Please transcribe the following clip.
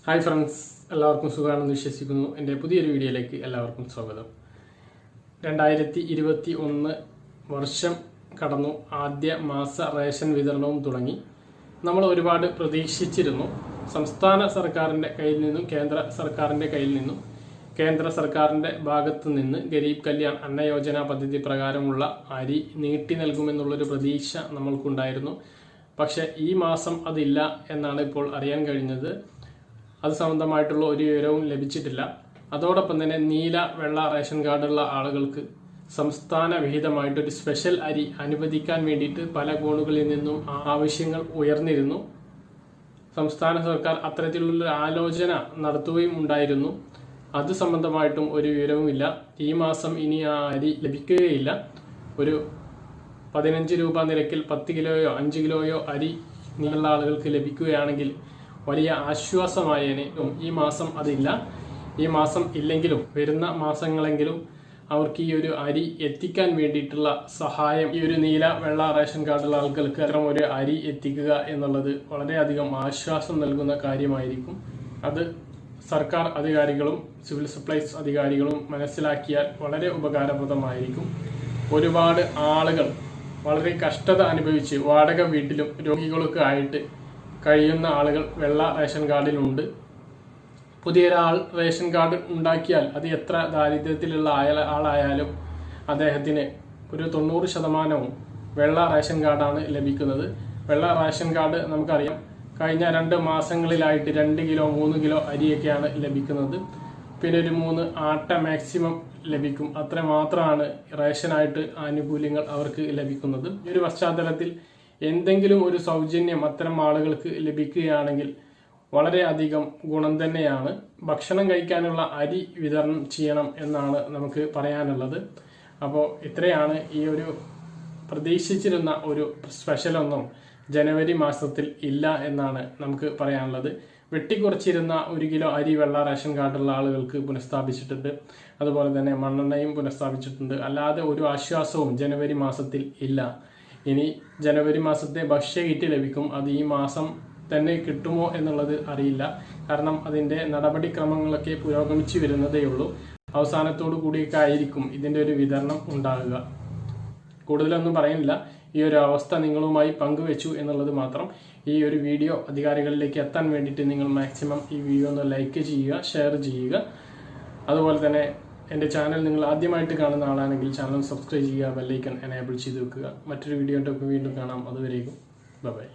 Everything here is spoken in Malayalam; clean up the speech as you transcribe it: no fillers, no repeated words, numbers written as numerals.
ഹായ് ഫ്രണ്ട്സ്, എല്ലാവർക്കും സുഖമാണെന്ന് വിശ്വസിക്കുന്നു. എൻ്റെ പുതിയൊരു വീഡിയോയിലേക്ക് എല്ലാവർക്കും സ്വാഗതം. 2021 വർഷം കടന്നു. ആദ്യ മാസ റേഷൻ വിതരണവും തുടങ്ങി. നമ്മൾ ഒരുപാട് പ്രതീക്ഷിച്ചിരുന്നു. സംസ്ഥാന സർക്കാരിൻ്റെ കയ്യിൽ നിന്നും കേന്ദ്ര സർക്കാരിൻ്റെ കയ്യിൽ നിന്നും കേന്ദ്ര സർക്കാരിൻ്റെ ഭാഗത്തു നിന്ന് ഗരീബ് കല്യാൺ അന്ന യോജന പദ്ധതി പ്രകാരമുള്ള അരി നീട്ടി നൽകുമെന്നുള്ളൊരു പ്രതീക്ഷ നമ്മൾക്കുണ്ടായിരുന്നു. പക്ഷെ ഈ മാസം അതില്ല എന്നാണ് ഇപ്പോൾ അറിയാൻ കഴിഞ്ഞത്. അത് സംബന്ധമായിട്ടുള്ള ഒരു വിവരവും ലഭിച്ചിട്ടില്ല. അതോടൊപ്പം തന്നെ നീല വെള്ള റേഷൻ കാർഡുള്ള ആളുകൾക്ക് സംസ്ഥാന വിഹിതമായിട്ടൊരു സ്പെഷ്യൽ അരി അനുവദിക്കാൻ വേണ്ടിയിട്ട് പല കോണുകളിൽ നിന്നും ആവശ്യങ്ങൾ ഉയർന്നിരുന്നു. സംസ്ഥാന സർക്കാർ അത്തരത്തിലുള്ള ആലോചന നടത്തുകയും ഉണ്ടായിരുന്നു. അത് സംബന്ധമായിട്ടും ഒരു വിവരവുമില്ല. ഈ മാസം ഇനി ആ അരി ലഭിക്കുകയില്ല. ഒരു 15 രൂപ നിരക്കിൽ 10 കിലോയോ 5 കിലോയോ അരി നീളുള്ള ആളുകൾക്ക് ലഭിക്കുകയാണെങ്കിൽ വലിയ ആശ്വാസമായേനെ. ഈ മാസം അതില്ല. ഈ മാസം ഇല്ലെങ്കിലും വരുന്ന മാസങ്ങളെങ്കിലും അവർക്ക് ഈ ഒരു അരി എത്തിക്കാൻ വേണ്ടിയിട്ടുള്ള സഹായം ഈ ഒരു നീല വെള്ള റേഷൻ കാർഡുള്ള ആളുകൾക്ക് അത്തരം ഒരു അരി എത്തിക്കുക എന്നുള്ളത് വളരെയധികം ആശ്വാസം നൽകുന്ന കാര്യമായിരിക്കും. അത് സർക്കാർ അധികാരികളും സിവിൽ സപ്ലൈസ് അധികാരികളും മനസ്സിലാക്കിയാൽ വളരെ ഉപകാരപ്രദമായിരിക്കും. ഒരുപാട് ആളുകൾ വളരെ കഷ്ടത അനുഭവിച്ച് വാടക വീട്ടിലും രോഗികളൊക്കെ ആയിട്ട് കഴിയുന്ന ആളുകൾ വെള്ള റേഷൻ കാർഡിലുണ്ട്. പുതിയൊരാൾ റേഷൻ കാർഡ് ഉണ്ടാക്കിയാൽ അത് എത്ര ദാരിദ്ര്യത്തിലുള്ള ആളായാലും അദ്ദേഹത്തിന് ഒരു 90% വെള്ള റേഷൻ കാർഡാണ് ലഭിക്കുന്നത്. വെള്ള റേഷൻ കാർഡ് നമുക്കറിയാം, കഴിഞ്ഞ 2 മാസങ്ങളിലായിട്ട് 2 കിലോ 3 കിലോ അരിയൊക്കെയാണ് ലഭിക്കുന്നത്. പിന്നെ ഒരു 3 ആട്ട മാക്സിമം ലഭിക്കും. അത്ര മാത്രമാണ് റേഷനായിട്ട് ആനുകൂല്യങ്ങൾ അവർക്ക് ലഭിക്കുന്നത്. ഈ ഒരു പശ്ചാത്തലത്തിൽ എന്തെങ്കിലും ഒരു സൗജന്യം അത്തരം ആളുകൾക്ക് ലഭിക്കുകയാണെങ്കിൽ വളരെയധികം ഗുണം തന്നെയാണ്. ഭക്ഷണം കഴിക്കാനുള്ള അരി വിതരണം ചെയ്യണം എന്നാണ് നമുക്ക് പറയാനുള്ളത്. അപ്പോൾ ഇത്രയാണ്. ഈ ഒരു പ്രതീക്ഷിച്ചിരുന്ന ഒരു സ്പെഷ്യലൊന്നും ജനുവരി മാസത്തിൽ ഇല്ല എന്നാണ് നമുക്ക് പറയാനുള്ളത്. വെട്ടിക്കുറച്ചിരുന്ന 1 കിലോ അരി വെള്ള റേഷൻ കാർഡുള്ള ആളുകൾക്ക് പുനഃസ്ഥാപിച്ചിട്ടുണ്ട്. അതുപോലെ തന്നെ മണ്ണെണ്ണയും പുനഃസ്ഥാപിച്ചിട്ടുണ്ട്. അല്ലാതെ ഒരു ആശ്വാസവും ജനുവരി മാസത്തിൽ ഇല്ല. ഇനി ജനുവരി മാസത്തെ ഭക്ഷ്യ കിറ്റ് ലഭിക്കും. അത് ഈ മാസം തന്നെ കിട്ടുമോ എന്നുള്ളത് അറിയില്ല. കാരണം അതിൻ്റെ നടപടിക്രമങ്ങളൊക്കെ പുരോഗമിച്ചു വരുന്നതേ ഉള്ളൂ. അവസാനത്തോടു കൂടിയൊക്കെ ആയിരിക്കും ഇതിൻ്റെ ഒരു വിതരണം ഉണ്ടാകുക. കൂടുതലൊന്നും പറയുന്നില്ല. ഈ ഒരു അവസ്ഥ നിങ്ങളുമായി പങ്കുവെച്ചു എന്നുള്ളത് മാത്രം. ഈ ഒരു വീഡിയോ അധികാരികളിലേക്ക് എത്താൻ വേണ്ടിയിട്ട് നിങ്ങൾ മാക്സിമം ഈ വീഡിയോ ഒന്ന് ലൈക്ക് ചെയ്യുക, ഷെയർ ചെയ്യുക. അതുപോലെ തന്നെ എൻ്റെ ചാനൽ നിങ്ങൾ ആദ്യമായിട്ട് കാണുന്ന ആളാണെങ്കിൽ ചാനൽ സബ്സ്ക്രൈബ് ചെയ്യുക, ബെല്ലൈക്കൺ എനേബിൾ ചെയ്ത് വെക്കുക. മറ്റൊരു വീഡിയോ വീണ്ടും കാണാം. അതുവരേക്കും ബൈ.